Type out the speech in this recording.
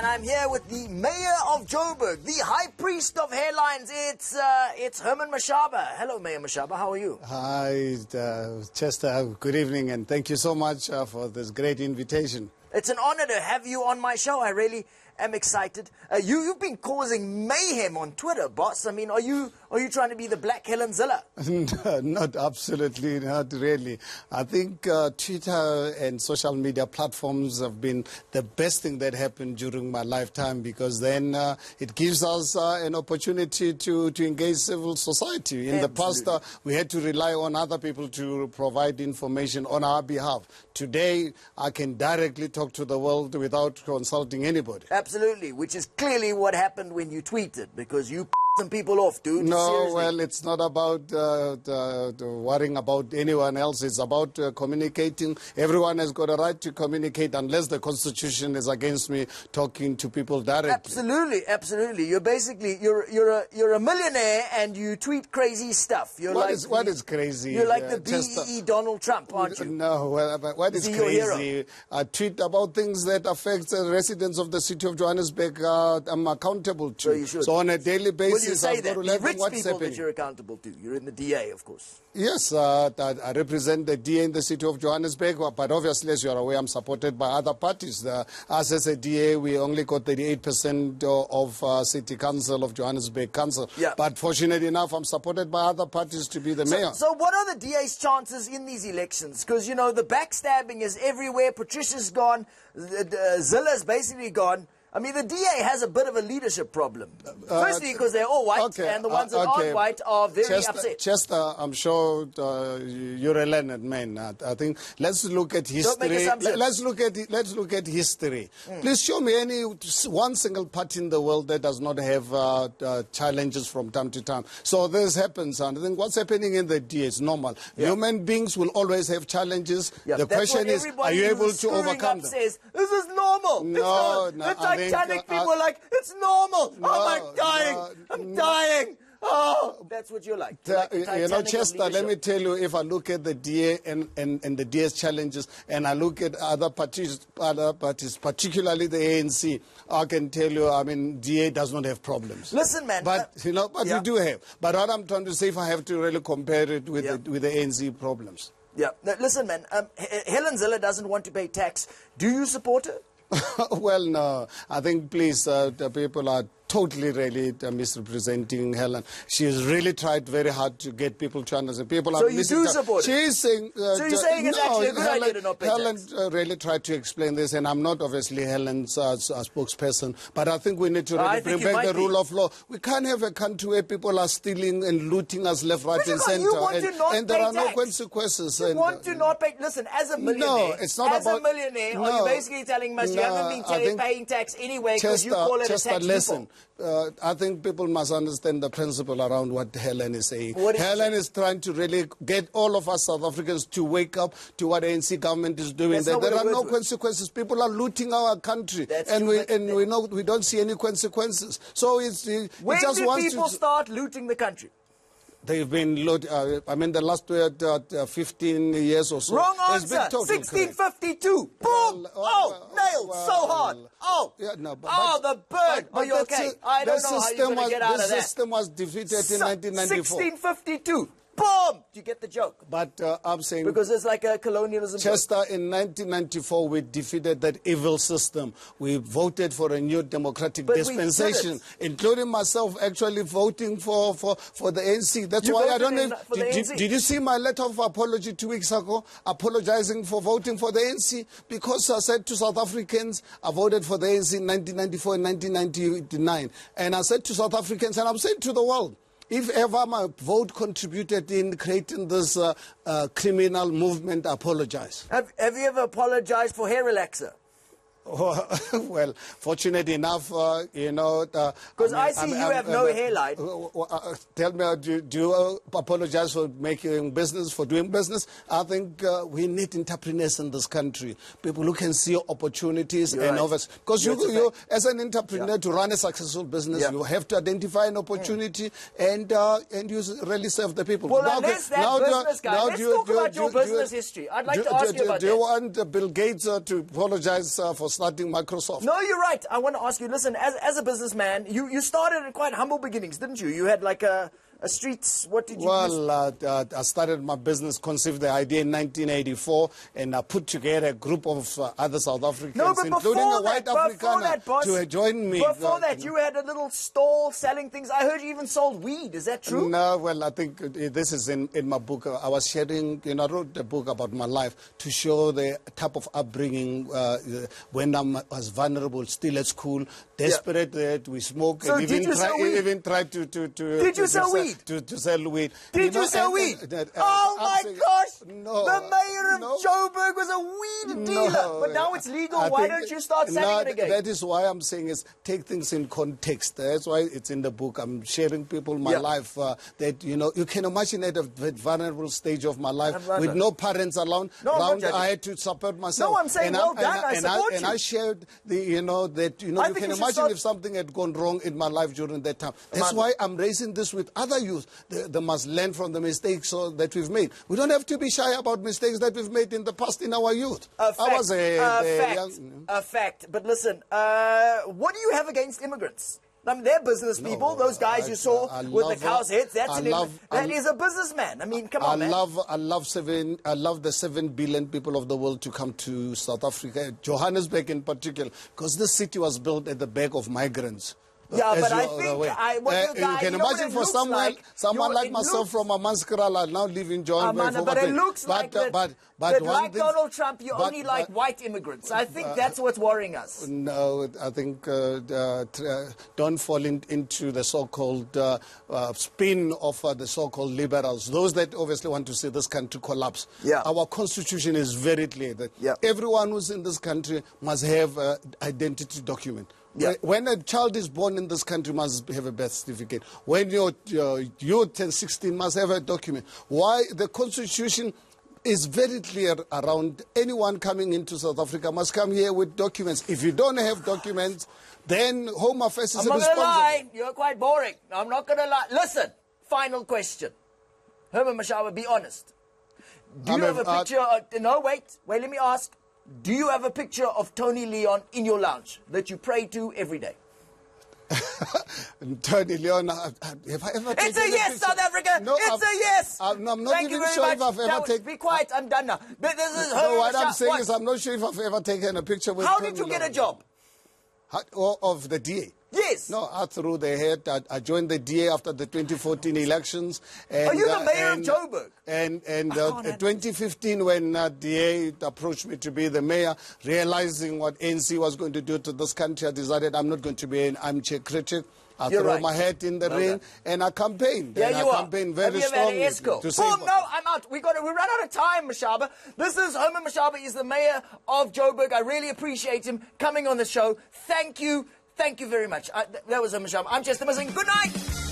I'm here with the mayor of Joburg, the high priest of hairlines. It's Herman Mashaba. Hello, Mayor Mashaba. How are you? Hi, Chester. Good evening, and thank you so much for this great invitation. It's an honor to have you on my show. I really am excited. You've been causing mayhem on Twitter, boss. I mean, are you trying to be the Black Helen Zilla? Not absolutely, not really. I think Twitter and social media platforms have been the best thing that happened during my lifetime, because then it gives us an opportunity to engage civil society. In the past, we had to rely on other people to provide information on our behalf. Today, I can directly talk to the world without consulting anybody. Absolutely, which is clearly what happened when you tweeted, because you some people off, dude. No, seriously. Well, it's not about worrying about anyone else. It's about communicating. Everyone has got a right to communicate, unless the Constitution is against me talking to people directly. Absolutely, absolutely. You're basically you're a millionaire and you tweet crazy stuff. What is crazy? You're like the BEE Donald Trump, aren't you? No, well, what is crazy? I tweet about things that affect the residents of the city of Johannesburg. I'm accountable to. So you should. So on a daily basis, You say I've that. got to The learn rich what's people happening. that you're accountable to. You're in the DA, of course. Yes, I represent the DA in the city of Johannesburg, but obviously, as you are aware, I'm supported by other parties. Us as a DA, we only got 38% of City Council of Johannesburg Council. Yeah. But fortunately enough, I'm supported by other parties to be the mayor. So what are the DA's chances in these elections? Because, you know, the backstabbing is everywhere. Patricia's gone. Zilla's basically gone. I mean, the DA has a bit of a leadership problem. Firstly, because they're all white, and the ones that aren't white are very upset. Chester, I'm sure you're a learned man. I think let's look at history. Don't make assumptions. Let's look at history. Please show me any one single party in the world that does not have challenges from time to time. So this happens, and I think what's happening in the DA is normal. Yeah. Human beings will always have challenges. Yeah, the question is, are you able to overcome them? Says, this is normal. No, it's Titanic people are like, it's normal. I'm dying. Oh, that's what you're like. You know, Chester, let me tell you, if I look at the DA and the DA's challenges, and I look at other parties, particularly the ANC, I can tell you, I mean, DA does not have problems. Listen, man. But, you know, we do have. But what I'm trying to say, if I have to really compare it with, with the ANC problems. Yeah. Now, listen, man, Helen Zille doesn't want to pay tax. Do you support her? Well, no. I think, please, the people are totally really misrepresenting Helen. She has really tried very hard to get people to understand. People so are you do support She is saying... so you're saying it's actually a good idea to not pay Helen tax? really tried to explain this, and I'm not obviously Helen's spokesperson, but I think we need to really bring back the rule of law. We can't have a country where people are stealing and looting us left, right, and centre, and there are no consequences. You want to not pay... Listen, as a millionaire... No, it's not about... As a millionaire, are you basically telling us you haven't been paying tax anyway because you call it a tax loophole? I think people must understand the principle around what Helen is saying. Helen is trying to really get all of us South Africans to wake up to what the ANC government is doing. There are no consequences. People are looting our country, and we know we don't see any consequences. So when did people start looting the country? They've been looting. I mean, the last 15 years or so. Wrong answer. 1652. Boom. Nailed so hard. The bird. Are you okay? I don't know how you're going to get out of that. The system was defeated in 1994. 1652. Boom! Do you get the joke? But I'm saying... Because it's like a colonialism... Chester, in 1994, we defeated that evil system. We voted for a new democratic dispensation, including myself actually voting for the ANC. That's why I don't know... Did you see my letter of apology 2 weeks ago, apologizing for voting for the ANC? Because I said to South Africans, I voted for the ANC in 1994 and 1999. And I said to South Africans, and I'm saying to the world, if ever my vote contributed in creating this criminal movement, I apologize. Have you ever apologized for hair relaxer? Well, fortunate enough, you know... Because I see you have no hairline. Tell me, do you apologize for doing business? I think we need entrepreneurs in this country. People who can see opportunities and others. Because you, as an entrepreneur, to run a successful business, you have to identify an opportunity and you really serve the people. Well, let's talk about your business history. I'd like to ask you about that. Do you want Bill Gates to apologize for starting Microsoft. No, you're right. I want to ask you, listen, as a businessman, you started at quite humble beginnings, didn't you? You had like a streets, what did you I started my business, conceived the idea in 1984, and I put together a group of other South Africans, including a white Afrikaner, to join me. Before that, you had a little stall selling things. I heard you even sold weed. Is that true? No, well, I think this is in my book. I was sharing, I wrote a book about my life to show the type of upbringing when I was vulnerable, still at school, desperate that we smoke, so and even try to Did you sell weed? To sell weed. Did you sell weed? Oh my gosh! No, the mayor of Joburg was a weed dealer, but now it's legal. Why don't you start selling it again? That is why I'm saying is take things in context. That's why it's in the book. I'm sharing people my life that you can imagine at a vulnerable stage of my life with no parents around. I had to support myself. No, I'm saying well done. I support you. And I shared you can imagine if something had gone wrong in my life during that time. That's why I'm raising this with other youth. They must learn from the mistakes that we've made. We don't have to be shy about mistakes that we've made in the past in our youth. A fact. But listen, what do you have against immigrants? I mean, they're business people. Those guys you saw with the cow's heads. That is a businessman. I mean, come on, man. I love the 7 billion people of the world to come to South Africa, Johannesburg in particular, because this city was built at the back of migrants. Yeah, but I think you can imagine for someone like myself from Amanskral, I now live in Joburg. But it looks like Donald Trump, you only like white immigrants. I think that's what's worrying us. No, I think don't fall into the so-called spin of the so-called liberals, those that obviously want to see this country collapse. Yeah. Our constitution is very clear that everyone who's in this country must have an identity document. Yeah. When a child is born in this country, must have a birth certificate. When your youth turns 16, must have a document. Why? The Constitution is very clear around anyone coming into South Africa must come here with documents. If you don't have documents, then Home Affairs is responsible. I'm not going to lie. You're quite boring. I'm not going to lie. Listen, final question. Herman Mashaba, be honest. Do you have a picture? No, wait, let me ask. Do you have a picture of Tony Leon in your lounge that you pray to every day? Tony Leon, have I ever taken It's a yes, picture? South Africa. No, it's a yes. I'm not Thank even you sure very if much. I've ever taken... Be quiet, I'm done now. But this is no, what I'm saying is I'm not sure if I've ever taken a picture with How Tony did you Leon. get a job? Of the DA? Yes. No, I threw the head. I joined the DA after the 2014 elections. And, are you the mayor of Joburg? And 2015, when DA approached me to be the mayor, realizing what ANC was going to do to this country, I decided I'm not going to be an armchair critic. I threw my head in the ring and I campaigned. Yeah, and you I campaigned very strongly. No, I'm out. We run out of time, Mashaba. This is Herman Mashaba. He's the mayor of Joburg. I really appreciate him coming on the show. Thank you. Thank you very much. That was Herman Mashaba. I'm Chester Missing. Good night.